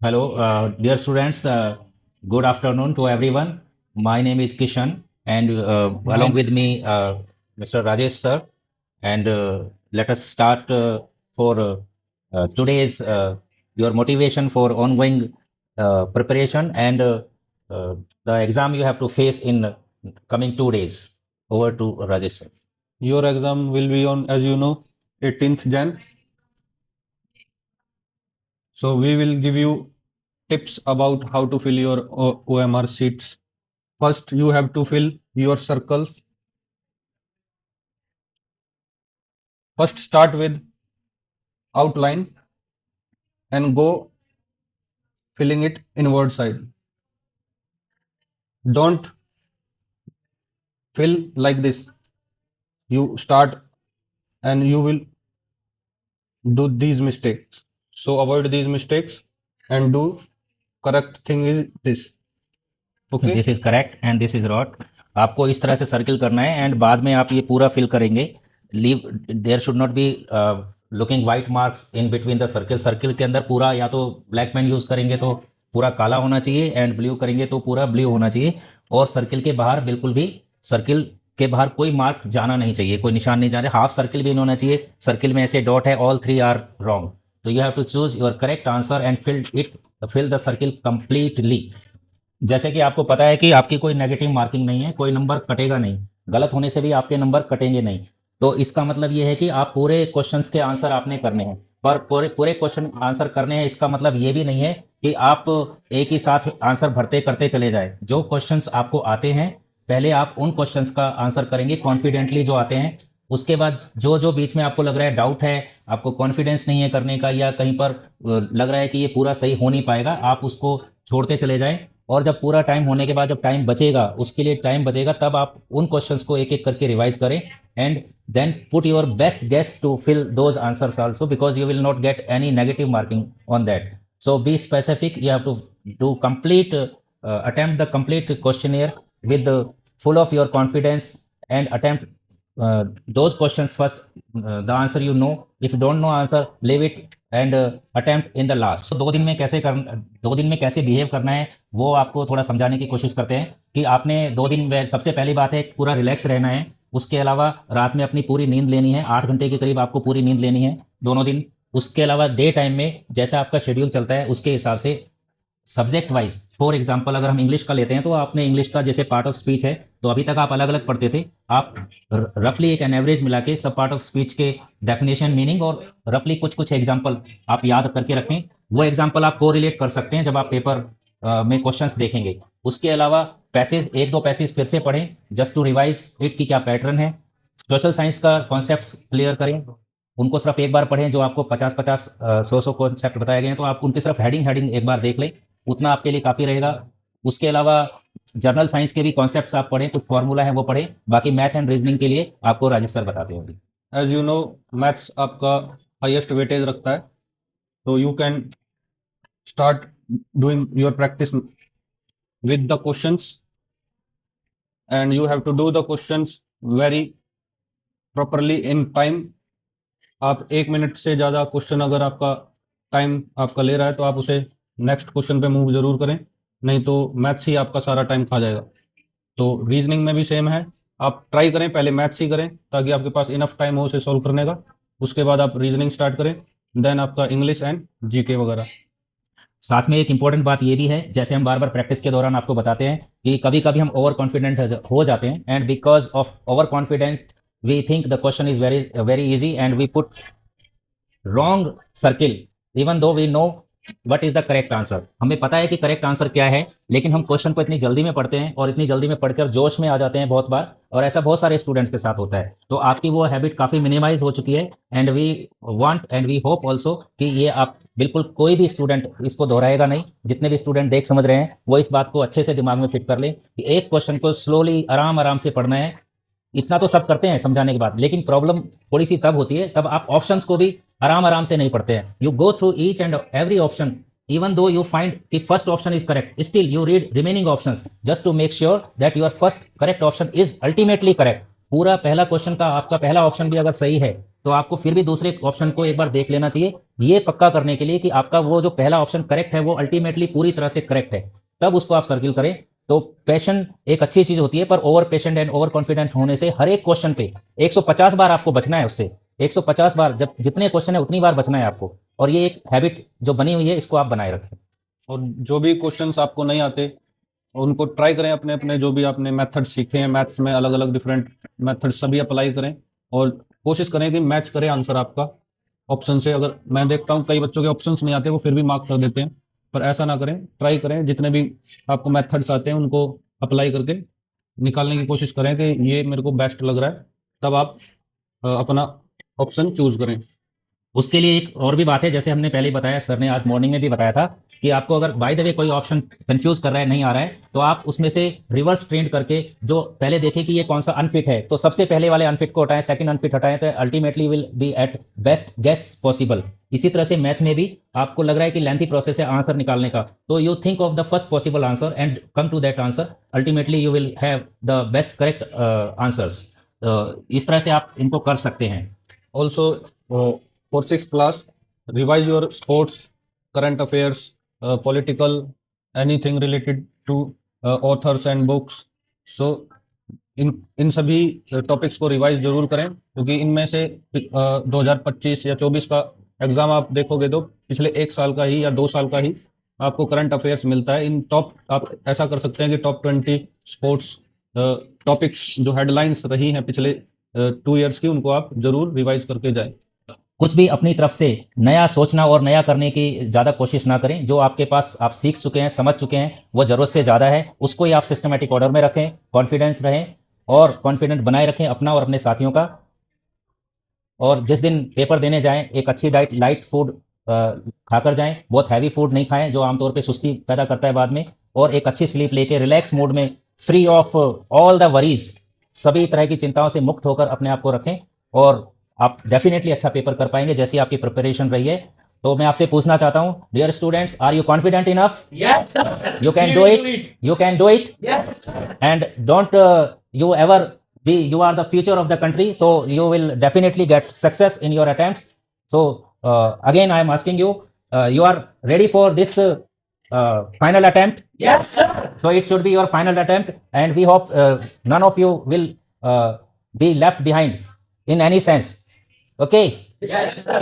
Hello, dear students. Good afternoon to everyone. My name is Kishan, and along with me, Mr. Rajesh sir. And let us start for today's your motivation for ongoing preparation and the exam you have to face in coming 2 days. Over to Rajesh sir. Your exam will be on, as you know, 18th Jan. So we will give you tips about how to fill your OMR sheets. First, you have to fill your circle. First, start with outline and go filling it inward side. Don't fill like this. You start and you will do these mistakes. So avoid these mistakes and do correct thing is this. Okay. This is correct and this is रॉट. आपको इस तरह से circle करना है and बाद में आप ये पूरा फिल करेंगे. Leave there should not be looking white marks in between the circle. Circle के अंदर पूरा या तो ब्लैक पेन यूज करेंगे तो पूरा काला होना चाहिए एंड ब्लू करेंगे तो पूरा ब्लू होना चाहिए. और सर्किल के बाहर बिल्कुल भी सर्किल के बाहर कोई मार्क जाना नहीं चाहिए, कोई निशान नहीं जाना. हाफ सर्किल भी नहीं होना चाहिए. सर्किल में ऐसे डॉट है, ऑल थ्री आर रॉन्ग. तो you have to choose your correct answer and fill the circle completely. जैसे कि आपको पता है कि आपकी कोई नेगेटिव मार्किंग नहीं है, कोई नंबर कटेगा नहीं, गलत होने से भी आपके नंबर कटेंगे नहीं. तो इसका मतलब ये है कि आप पूरे क्वेश्चंस के आंसर आपने करने हैं. पर पूरे पूरे क्वेश्चन आंसर करने हैं इसका मतलब ये भी नहीं है कि आप एक ही साथ आंसर भरते करते चले जाए. जो क्वेश्चंस आपको आते हैं पहले आप उन क्वेश्चंस का आंसर करेंगे कॉन्फिडेंटली जो आते हैं. उसके बाद जो जो बीच में आपको लग रहा है डाउट है, आपको कॉन्फिडेंस नहीं है करने का, या कहीं पर लग रहा है कि ये पूरा सही हो नहीं पाएगा, आप उसको छोड़ते चले जाएं. और जब पूरा टाइम होने के बाद जब टाइम बचेगा, उसके लिए टाइम बचेगा, तब आप उन क्वेश्चंस को एक एक करके रिवाइज करें and then put your best guess to fill those answers also because you will not get any negative marking on that. So be specific. You have to do complete attempt the complete questionnaire with the full of your confidence and attempt those questions first. The answer you know. If you don't know answer, leave it and attempt in the last. 2 दिन में कैसे behave करना है वो आपको थोड़ा समझाने की कोशिश करते हैं कि आपने 2 दिन में सबसे पहली बात है पूरा रिलैक्स रहना है. उसके अलावा रात में अपनी पूरी नींद लेनी है. 8 घंटे के करीब आपको पूरी नींद लेनी है दोनों दिन. उसके अलावा डे टाइम में जैसा आपका शेड्यूल चलता है उसके हिसाब से सब्जेक्ट वाइज, फॉर एग्जाम्पल अगर हम इंग्लिश का लेते हैं तो आपने इंग्लिश का जैसे पार्ट ऑफ स्पीच है तो अभी तक आप अलग अलग पढ़ते थे. आप रफली एक एन एवरेज मिला के सब पार्ट ऑफ स्पीच के डेफिनेशन, मीनिंग और रफली कुछ कुछ एग्जाम्पल आप याद करके रखें. वो एग्जाम्पल आप कोरिलेट कर सकते हैं जब आप पेपर में क्वेश्चंस देखेंगे. उसके अलावा पैसेज, एक दो पैसेज फिर से पढ़ें जस्ट टू रिवाइज इट की क्या पैटर्न है. सोशल साइंस का कॉन्सेप्ट क्लियर करें, उनको सिर्फ एक बार पढ़ें. जो आपको 50-50 100 कॉन्सेप्ट बताए गए हैं तो आप उनके सिर्फ हेडिंग हेडिंग एक बार देख लें, उतना आपके लिए काफ़ी रहेगा. उसके अलावा जनरल साइंस के भी कॉन्सेप्ट्स आप पढ़ें, कुछ फॉर्मूला है वो पढ़ें. बाकी मैथ एंड रीजनिंग के लिए आपको राजेश सर बताते होंगे. एज यू नो, मैथ्स आपका हाईएस्ट वेटेज रखता है. तो you can start doing your practice with the questions and you have to do the questions very properly in time. आप 1 मिनट से ज़्यादा क्वेश्चन अगर आपका टाइम आपका ले रहा है तो आप उसे नेक्स्ट क्वेश्चन पे मूव जरूर करें, नहीं तो मैथ्स ही आपका सारा टाइम खा जाएगा. तो रीजनिंग में भी सेम है. आप ट्राई करें, पहले मैथ्स ही करें ताकि आपके पास इनफ टाइम हो उसे सॉल्व करने का. उसके बाद आप रीजनिंग स्टार्ट करें, देन आपका इंग्लिश एंड जीके वगैरह. साथ में एक इंपॉर्टेंट बात ये भी है, जैसे हम बार बार प्रैक्टिस के दौरान आपको बताते हैं कि कभी कभी हम ओवर कॉन्फिडेंट हो जाते हैं and because of over confident we think the question is very very easy and we put wrong circle even though we know what is the correct answer. हमें पता है कि करेक्ट आंसर क्या है, लेकिन हम क्वेश्चन को इतनी जल्दी में पढ़ते हैं और इतनी जल्दी में पढ़कर जोश में आ जाते हैं बहुत बार, और ऐसा बहुत सारे स्टूडेंट्स के साथ होता है. तो आपकी वो हैबिट काफी मिनिमाइज हो चुकी है and we want and we hope also कि ये आप बिल्कुल कोई भी स्टूडेंट इसको दोहराएगा नहीं. जितने भी स्टूडेंट देख समझ रहे हैं वो इस बात को अच्छे से दिमाग में फिट कर लें कि एक क्वेश्चन को स्लोली आराम आराम से पढ़ना है. इतना तो सब करते हैं समझाने के बाद, लेकिन प्रॉब्लम थोड़ी सी तब होती है तब आप ऑप्शंस को भी आराम आराम से नहीं पढ़ते हैं. You go through each and every option. even though you find the first option is correct, still you read remaining options just to make sure that your first correct option is ultimately correct. पूरा पहला question का आपका पहला option भी अगर सही है तो आपको फिर भी दूसरे ऑप्शन को एक बार देख लेना चाहिए, ये पक्का करने के लिए कि आपका वो जो पहला ऑप्शन करेक्ट है वो अल्टीमेटली पूरी तरह से करेक्ट है, तब उसको आप सर्किल करें। तो पैशन एक अच्छी चीज होती है, पर over patient and over confident होने से हर एक क्वेश्चन पे 150 बार आपको बचना है, उससे 150 बार, जब जितने क्वेश्चन है उतनी बार बचना है आपको। और ये एक हैबिट जो बनी हुई है, इसको आप बनाए रखें। और जो भी क्वेश्चंस आपको नहीं आते उनको ट्राई करें, अपने अपने जो भी आपने मेथड सीखे हैं मैथ्स में, अलग अलग डिफरेंट मेथड सभी अप्लाई करें और कोशिश करें कि मैच करे आंसर आपका ऑप्शन से। अगर मैं देखता हूँ कई बच्चों के ऑप्शंस नहीं आते, वो फिर भी मार्क कर देते हैं, पर ऐसा ना करें। ट्राई करें, जितने भी आपको मेथड्स आते हैं उनको अप्लाई करके निकालने की कोशिश करें कि ये मेरे को बेस्ट लग रहा है, तब आप अपना ऑप्शन चूज करें। उसके लिए एक और भी बात है, जैसे हमने पहले ही बताया, सर ने आज मॉर्निंग में भी बताया था कि आपको अगर बाय द वे कोई ऑप्शन कंफ्यूज कर रहा है, नहीं आ रहा है, तो आप उसमें से रिवर्स ट्रेंड करके जो पहले देखें कि ये कौन सा अनफिट है, तो सबसे पहले वाले अनफिट को हटाएं, सेकंड अनफिट हटाएं, तो ultimately will be at best guess possible. इसी तरह से मैथ में भी आपको लग रहा है कि लेंथी प्रोसेस है आंसर निकालने का, तो you think of the first possible answer and come to that answer, ultimately you will have the best correct answers. इस तरह से आप इनको कर सकते हैं। Also, for 6th class, revise your sports, current affairs, political, anything related to authors and books. So, इन सभी topics को रिवाइज जरूर करें, क्योंकि इनमें से 2025 या 24 का एग्जाम आप देखोगे तो पिछले 1 साल का ही या 2 साल का ही आपको करंट अफेयर्स मिलता है। इन टॉप आप ऐसा कर सकते हैं कि टॉप 20 स्पोर्ट्स टॉपिक्स जो हेडलाइंस रही हैं पिछले 2 इयर्स की, उनको आप जरूर रिवाइज करके जाएं। कुछ भी अपनी तरफ से नया सोचना और नया करने की ज्यादा कोशिश ना करें। जो आपके पास आप सीख चुके हैं, समझ चुके हैं, वो जरूरत से ज्यादा है, उसको ही आप सिस्टमेटिक ऑर्डर में रखें, कॉन्फिडेंस रहें और कॉन्फिडेंट बनाए रखें अपना और अपने साथियों का। और जिस दिन पेपर देने जाएं, एक अच्छी डाइट, लाइट फूड खाकर जाएं, बहुत हैवी फूड नहीं खाएं जो आमतौर पे सुस्ती पैदा करता है बाद में, और एक अच्छी स्लीप लेके रिलैक्स मूड में, free of all the worries, सभी तरह की चिंताओं से मुक्त होकर अपने आप को रखें, और आप डेफिनेटली अच्छा पेपर कर पाएंगे जैसी आपकी प्रिपरेशन रही है। तो मैं आपसे पूछना चाहता हूं, dear students, are you confident enough? Yes, sir. You can do it. You can do it. Yes, sir. And don't you ever be, you are the future of the country, so you will definitely get success in your attempts. So again I am asking you, you are ready for this final attempt? Yes, sir. So it should be your final attempt, and we hope none of you will be left behind in any sense. Okay? Yes, sir.